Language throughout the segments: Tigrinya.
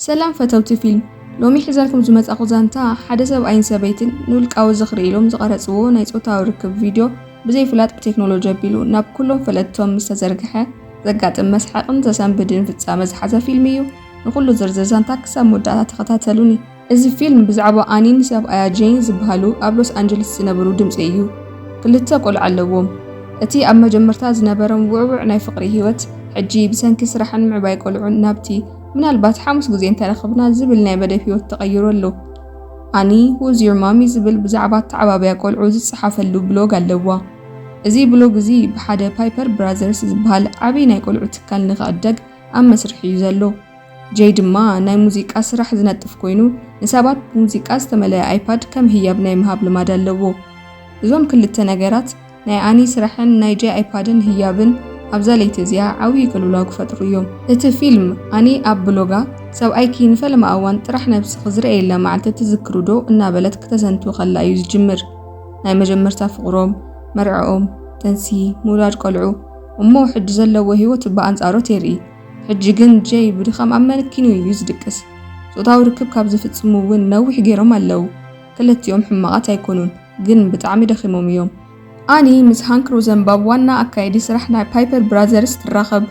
سلام فتوتي فيلم لومي حزالكم زمت أخو زانتا حدا سبعين سبيتن نلقاو زخري إلوم زغرسوو ناي صوتاو ركب فيديو بزي فلات بتكنولوجيا بيلو ناب كلهم فلاتهم مستزرقحة زقاتم مسحقن تسانبدن فتسا مزحزة فيلميو نقولو زرزر زانتا كسا موداتا تخطاتلوني إزي فيلم بزعبو آنين ساب آيا جين زبهالو أب لوس أنجلس سنبرو دمسيو كلتا قول علوهم أتي أما جمرتا زنبرم وعوع ناي فقري هيوت حجي بسنك سرحن معباي قولعون نابتي ምናልባት ሓሙስ ግዜ እንተረኸብና ዝብል ናይ በደፍ ህይወት ተቀይሩ ኣሎ ኣኒ who's your mommy ዝብል ብዛዕባ ተዓባብያ ቆልዑ ዝጽሓፈሉ ብሎግ ኣለዋ እዚ ብሎግ እዚ ብሓደ ፓይፐር ብራዘርስ ዝበሃል ዓብይ ናይ ቆልዑ ትካል ንኽዕደግ ኣብ መስርሕ እዩ ዘሎ ጀይ ድማ ናይ ሙዚቃ ስራሕ ዝነጥፍ ኮይኑ ንሰባት ሙዚቃ ዝተመለየ ኣይፓድ ከም ህያብ ናይ ምሃብ ልማድ ኣለዎ እዞም ክልተ ነገራት ናይ ኣኒ ስራሕን ናይ ጀይ ኣይፓድን ህያብን ኣብዛ ለይቲ እዚኣ ዓብይ ቅልውላው ክፈጥሩ እዮም እቲ ፊልም ኣኒ ኣብ ብሎጋ ሰብኣይኪ ንፈለማ እዋን ጥራሕ ነብሲ ክዝረአየላ መዓልቲ ትዝክሩ ዶ እናበለት ከተሰንቱ ከላ እዩ ዝጅምር ናይ መጀመርታ ፍቅሮም መርዕኦም ተንሲ ሙላድ ቆልዑ እሞ ሕጂ ዘለዎ ህይወት በኣንጻሮት የርኢ ሕጂ ግን ጀይ ብድኻም ኣብ መነኪኑ እዩ ዝድቅስ ጾታዊ ርክብ ካብ ዝፍጽሙ እውን ነዊሕ ገይሮም ኣለው ክልቲኦም ሕማቃት ኣይኮኑን ግን ብጣዕሚ ደኺሞም እዮም ኣኒ ምስ ሃንክ ሮዘንባብ ዋና ኣካይዲ ስራሕ ናይ ፓይፐር ብራዘርስ ትራኸብ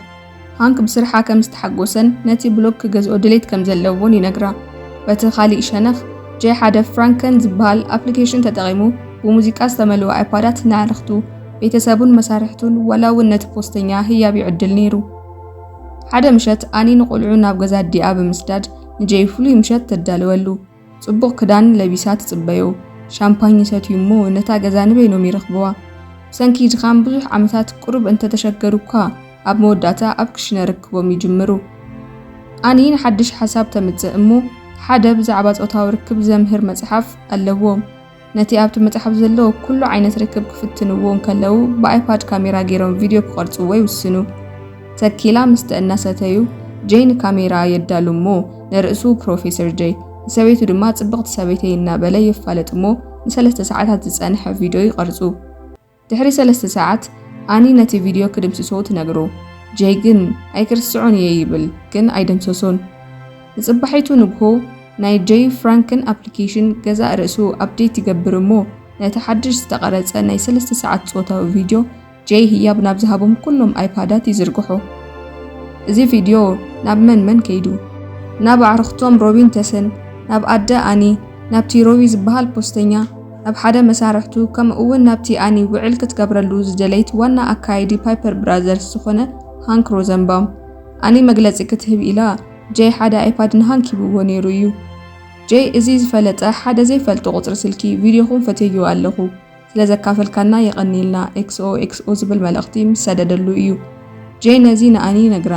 ሃንክ ብስርሓ ከም ዝተሓጎሰን ነቲ ብሎግ ክገዝኦ ድሌት ከም ዘለዎን ይነግራ በቲ ካሊእ ሸነኽ ጀይ ሓደ ፍራንከን ዝበሃል ኣፕሊኬሽን ተጠቒሙ ብሙዚቃ ዝተመልኡ ኣይፓዳት ናዕርኽቱ ቤተሰቡን መሳርሕቱን ወላውን ነቲ ፖስተኛ ህያብ ይዕድል ነይሩ ሓደ ምሸት ኣኒ ንቆልዑ ናብ ገዛ ዲኣ ብምስዳድ ንጀይ ፍሉይ ምሸት ተዳልወሉ ጽቡቕ ክዳን ለቢሳ ትጽበዮ ሻምፓኝ ሰትዩ እሞ ነታ ገዛ ንበይኖም ይረኽብዋ ሰንኪ ድኻም ብዙሕ ዓመታት ቁሩብ እንተተሸገሩካ ኣብ መወዳእታ ኣብ ክሽነ ርክቦም ይጅምሩ ኣኒ ንሓድሽ ሓሳብ ተምጽእ እሞ ሓደ ብዛዕባ ጾታዊ ርክብ ዘምህር መጽሓፍ ኣለዎም ነቲ ኣብቲ መጽሓፍ ዘሎ ኩሉ ዓይነት ርክብ ክፍትንዎ እንከለው ብኣይፓድ ካሜራ ገይሮም ቪድዮ ክቐርጽዎ ይውስኑ ተኪላ ምስ ተእናሰተዩ ጀይ ንካሜራ የዳሉ እሞ ንርእሱ ፕሮፌሰር ጀይ ሰበይቱ ድማ ጽብቕቲ ሰበይቲ እናበለ ይፋለጥ እሞ ን3 ሰዓታት ዝጸንሐ ቪድዮ ይቐርጹ ድሕሪ 3 ሰዓት ኣኒ ነቲ ቪድዮ ክድምስሶ ትነግሮ ጀይ ግን ኣይክርስዖን እየ ይብል ግን ኣይደምሰሶን ንጽባሒቱ ንግሆ ናይ ጀይ ፍራንክን ኣፕሊኬሽን ገዛ ርእሱ ኣፕዴት ይገብር እሞ ነቲ ሓድሽ ዝተቐረጸ ናይ 3 ሰዓት ጾታዊ ቪድዮ ጀይ ህያብ ናብ ዝሃቦም ኩሎም ኣይፓዳት ይዝርግሖ እዚ ቪድዮ ናብ መን ከይዱ ናብ ኣዕርኽቶም ሮቢን ተሰን ናብ ኣደ ኣኒ ናብቲ ሮቢ ዝበሃል ፖስተኛ ናብ ሓደ መሳርሕቱ ከምኡውን ናብቲ ኣኒ ውዕል ክትገብረሉ ዝደለይት ዋና ኣካይዲ ፓይፐር ብራዘርስ ዝኾነ ሃንክ ሮዘንባም ኣኒ መግለጺ ክትህብ ኢላ ጀይ ሓደ ኣይፓድ ንሃንክ ሂብዎ ነይሩ እዩ ጀይ እዚ ዝፈለጠ ሓደ ዘይፈልጦ ቁጽሪ ስልኪ ቪድዮኹም ፈትየዩ ኣለኹ ስለዘካፈልካና የቐኒልና XOXO ዝብል መልእኽቲ ምሰደደሉ እዩ ጀይ ነዚ ንኣኒ ነግራ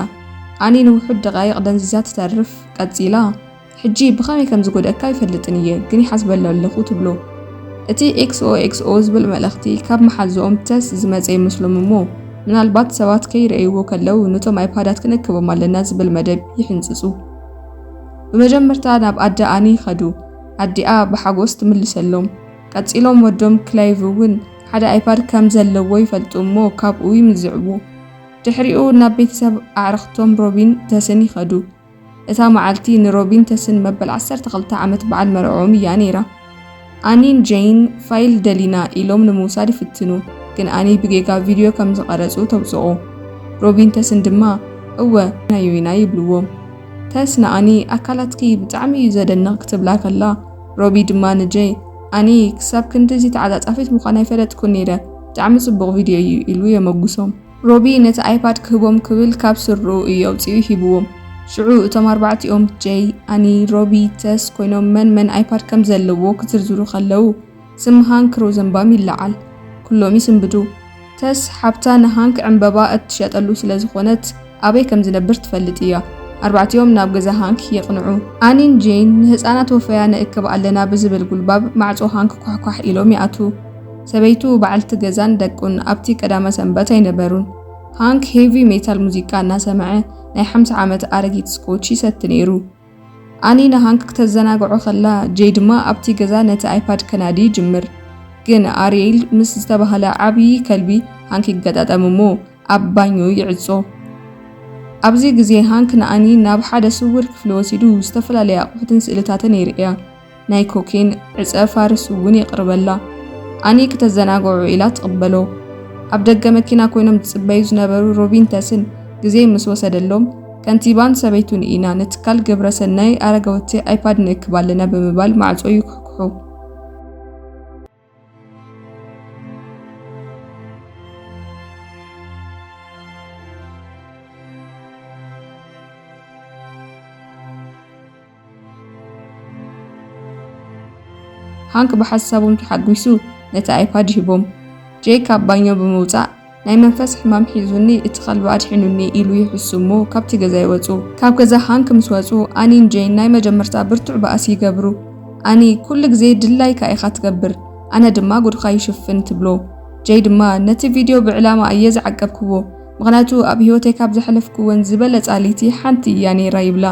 ኣኒ ንውሑድ ደቃይቕ ደንዚዛ ትተርፍ ቀጺላ ሕጂ ብኸመይ ከም ዝጎደካ ይፈልጥን እየ ግን ይሓስበሉ ኣለኹ ትብሎ እቲ XOXO ዝብል መልእኽቲ ካብ መሓዝኦም ተስ ዝመጸ ይመስሎም እሞ ምናልባት ሰባት ከይረእይዎ ከለው ነቶም ኣይፓዳት ክንክቦም ኣለና ዝብል መደብ ይሕንጽጹ ብመጀመርታ ናብ ኣደ ኣኒ ኸዱ ኣዲኣ ብሓጎስ ትምልሰሎም ቀጺሎም ወዶም ክላይቭ እውን ሓደ ኣይፓድ ከም ዘለዎ ይፈልጡ እሞ ካብኡ ይምዝዕቡ ድሕሪኡ ናብ ቤተሰብ ኣዕርኽቶም ሮቢን ተስን ይኸዱ እታ መዓልቲ ንሮቢን ተስን መበል 12 ዓመት በዓል መርዖም እያ ነይራ ኣኒን ጀይን ፋይል ደሊና ኢሎም ንምውሳድ ይፍትኑ ግን ኣኒ ብጌጋ ቪድዮ ከም ዝቐረጹ ተውጽኦ ሮቢን ተስን ድማ እወ ናዩና ይብልዎም ተስ ንኣኒ ኣካላትኪ ብጣዕሚ እዩ ዘደንቕ ክትብላ ከላ ሮቢ ድማ ንጀይ ኣኒ ክሳብ ክንዲዚ ተዓጻጻፊት ምዃን ኣይፈለጥኩን ነይረ ብጣዕሚ ጽቡቕ ቪድዮ እዩ ኢሉ የመጉሶም ሮቢ ነቲ ኣይፓድ ክህቦም ክብል ካብ ስሩ እዩ ኣውፂኡ ሂብዎም ሽዑ እቶም ኣርባዕቲኦም ጀይ ኣኒ ሮቢ ተስ ኮይኖም መን ኣይፓድ ከም ዘለዎ ክትዝርዝሩ ከለው ስም ሃንክ ሮዘንባም ይለዓል ኩሎም ይስንብዱ ተስ ሓብታ ንሃንክ ዕምበባ እትሸጠሉ ስለዝኾነት ኣበይ ከም ዝነብር ትፈልጥ እያ ኣርባዕቲኦም ናብ ገዛ ሃንክ የቕንዑ ኣኒን ጀይን ንህፃናት ወፈያ ንእክብ ኣለና ብዝብል ጉልባብ ማዕጾ ሃንክ ኳሕኳሕ ኢሎም ይኣቱ ሰበይቱ በዓልቲ ገዛን ደቁን ኣብቲ ቀዳመ ሰንበት ኣይነበሩን ሃንክ ሄቪ ሜታል ሙዚቃ እናሰምዐ ናይ 50 ዓመት ኣረጊት ስኮች ይሰቲ ነይሩ ኣኒ ንሃንክ ከተዘናግዖ ከላ ጀይ ድማ ኣብቲ ገዛ ነቲ ኣይፓድ ከናዲ ጅምር ግን ኣርየል ምስ ዝተባህለ ዓብይ ከልቢ ሃንክ ይገጣጠም እሞ ኣብ ባኞ ይዕጾ ኣብዚ ግዜ ሃንክ ንኣኒ ናብ ሓደ ስውር ክፍሊ ወሲዱ ዝተፈላለዩ ኣቑሑትን ስእልታትን ይርእያ። ናይ ኮኬን ዕፀ ፋርስ እውን ይቕርበላ። ኣኒ ከተዘናግዑ ኢላ ትቕበሎ። ኣብ ደገ መኪና ኮይኖም ዝጽበዩ ዝነበሩ ሮቢንተስን ግዜ ምስ ወሰደሎም ከንቲባን ሰበይቱን ኢና ንትካል ግብረ ሰናይ ኣረጋወቲ ኣይፓድ ንእክብ ኣለና ብምባል ማዕጾ ይኩሕኩሑ። ሃንክ ብሓሳቦም ተሓጒሱ ነቲ ኣይፓድ ሂቦም። ጄይ ካብ ባኞ ብምውፃእ ናይ መንፈስ ሕማም ሒዙኒ እቲ ኸልቢ ኣድሒኑኒ ኢሉ ይሕሱ እሞ ካብቲ ገዛ ይወፁ። ካብ ገዛ ሃንክ ምስ ወፁ ኣኒን ጄይን ናይ መጀመርታ ብርቱዕ በኣሲ ይገብሩ። ኣኒ ኩሉ ግዜ ድላይካ ኢኻ ትገብር፣ ኣነ ድማ ጉድኻ ይሽፍን ትብሎ። ጄይ ድማ ነቲ ቪድዮ ብዕላማ እየ ዝዓቀብክዎ፣ ምክንያቱ ኣብ ሂወተይ ካብ ዘሕለፍክወን ዝበለፀ ጻሊቲ ሓንቲ እያ ነይራ ይብላ።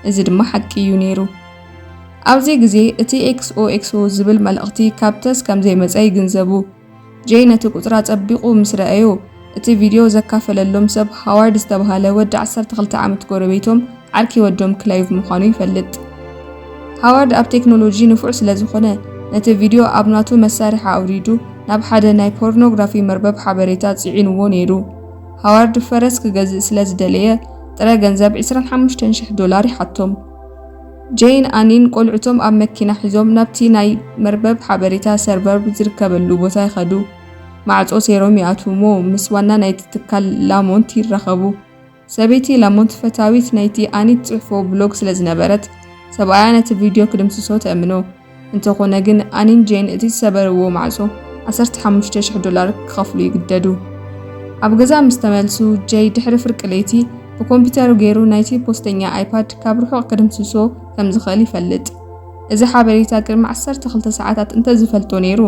እዚ ድማ ሓቂ እዩ ነይሩ። ኣብዚ ግዜ እቲ XOXO ዝብል መልእኽቲ ካብ ተስ ከም ዘይመፀ ይግንዘቡ። ጄይ ነቲ ቁፅራ ፀቢቑ ምስ ረአዮ እቲ ቪድዮ ዘካፈለሎም ሰብ ሃዋርድ ዝተባሃለ ወዲ 12 ዓመት ጎረቤቶም ዓርኪ ወዶም ክላይቭ ምዃኑ ይፈልጥ። ሃዋርድ ኣብ ቴክኖሎጂ ንፉዕ ስለ ዝኾነ ነቲ ቪድዮ ኣብ ናቱ መሳርሒ ኣውሪዱ ናብ ሓደ ናይ ፖርኖግራፊ መርበብ ሓበሬታ ጽዒንዎ ነይሩ። ሃዋርድ ፈረስ ክገዝእ ስለ ዝደለየ ጥረ ገንዘብ $25,000 ይሓቶም። ጄይን ኣኒን ቆልዑቶም ኣብ መኪና ሒዞም ናብቲ ናይ መርበብ ሓበሬታ ሰርቨር ዝርከበሉ ቦታ ይኸዱ። ማዕጾ ሴሮም ይኣትውሞ ምስ ዋና ናይቲ ትካል ላሞንት ይራኸቡ። ሰበይቲ ላሞንት ፈታዊት ናይቲ ኣኒት ጽሑፎ ብሎግ ስለ ዝነበረት ሰብኣያ ነቲ ቪድዮ ክድምስሶ ተእምኖ። እንተኾነ ግን ኣኒን ጄይን እቲ ዝሰበርዎ ማዕጾ $15,000 ክኸፍሉ ይግደዱ። ኣብ ገዛ ምስ ተመልሱ ጄይ ድሕሪ ፍርቂ ለይቲ ብኮምፒተሩ ገይሩ ናይቲ ፖስተኛ ኣይፓድ ካብ ርሑቕ ክድምስሶ ከም ዝኽእል ይፈልጥ። እዚ ሓበሬታ ቅድሚ 12 ሰዓታት እንተዝፈልጦ ነይሩ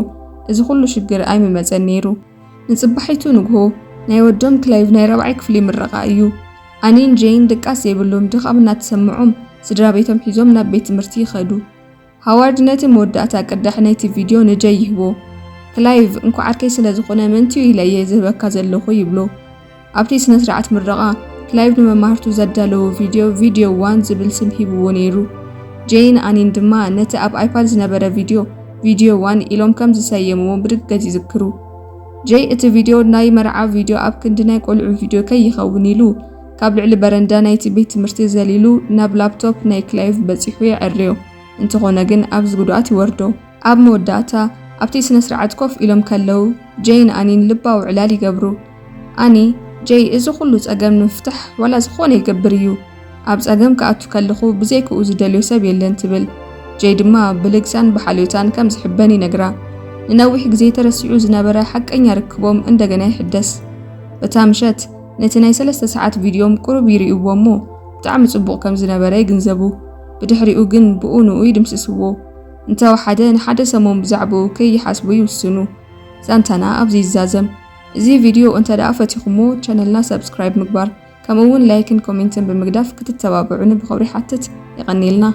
እዚ ኩሉ ሽግር ኣይምመፀን ነይሩ። ንጽባሒቱ ንግሆ ናይ ወዶም ክላይቭ ናይ 4ይ ክፍሊ ምረቓ እዩ። ኣኒን ጄይን ድቃስ ዘይብሎም ድኻም እናተሰምዖም ስድራ ቤቶም ሒዞም ናብ ቤት ትምህርቲ ይኸዱ። ሃዋርድ ነቲ መወዳእታ ቅዳሕ ናይቲ ቪድዮ ንጄይ ይህቦ። ክላይቭ እንኳዓርከይ ስለ ዝኾነ ምንትዩ ኢለየ ዝህበካ ዘለኹ ይብሎ። ኣብቲ ስነ ስርዓት ምረቓ ክላይቭ ንመማህርቱ ዘዳለዎ ቪድዮ 1 ዝብል ስም ሂብዎ ነይሩ። ጄይን ኣኒን ድማ ነቲ ኣብ ኣይፓድ ዝነበረ ቪድዮ 1 ኢሎም ከም ዝሰየምዎ ብድገት ይዝክሩ። ጄይ እቲ ቪድዮ ናይ መርዓ ቪድዮ ኣብ ክንዲ ናይ ቆልዑ ቪድዮ ከይኸውን ኢሉ ካብ ልዕሊ በረንዳ ናይቲ ቤት ትምህርቲ ዘሊሉ ናብ ላፕቶፕ ናይ ክላይቭ በፂሑ ይዕርዮ። እንተኾነ ግን ኣብዚ ጉድኣት ይወርዶ። ኣብ መወዳእታ ኣብቲ ስነ ስርዓት ኮፍ ኢሎም ከለው ጄይን ኣኒን ልባዊ ዕላል ይገብሩ። ኣኒ ጄይ እዚ ኩሉ ጸገም ንምፍታሕ ዋላ ዝኾነ ይገብር እዩ፣ ኣብ ጸገም ክኣቱ ከለኹ ብዘይክኡ ዝደልዮ ሰብ የለን ትብል። ጄይ ድማ ብልግሳን ብሓልዮታን ከም ዝሕበን ይነግራ። ንነዊሕ ግዜ ተረሲዑ ዝነበረ ሓቀኛ ርክቦም እንደገና ይሕደስ። በታ ምሸት ነቲ ናይ 3 ሰዓት ቪድዮም ቁሩብ ይርእይዎ እሞ ብጣዕሚ ጽቡቕ ከም ዝነበረ ይግንዘቡ። ብድሕሪኡ ግን ብኡንኡ ይድምስስዎ። እንተወሓደ ንሓደ ሰሞን ብዛዕባኡ ከይሓስቡ ይውስኑ። ዛንታና ኣብዚ ይዛዘም። እዚ ቪድዮ እንተደኣ ፈቲኹሞ ቻነልና ሰብስክራይብ ምግባር ከምኡውን ላይክን ኮሜንትን ብምግዳፍ ክትተባበዑን ብኽብሪ ሓትት ይቐኒልና።